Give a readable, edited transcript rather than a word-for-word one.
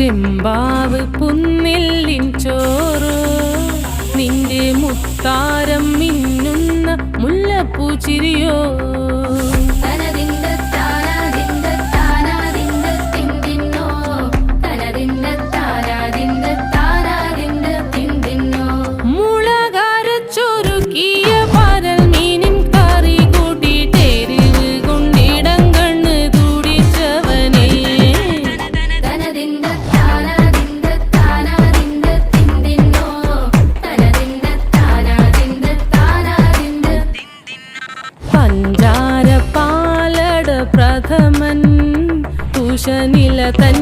ചെമ്പാവ് പുന്നെല്ലിൻ ചോറ് നിന്റെ മുത്താരം മിന്നുന്ന മുല്ലപ്പൂച്ചിരിയോ പഞ്ചാര പാലട പ്രഥമൻ കുശനില തൻ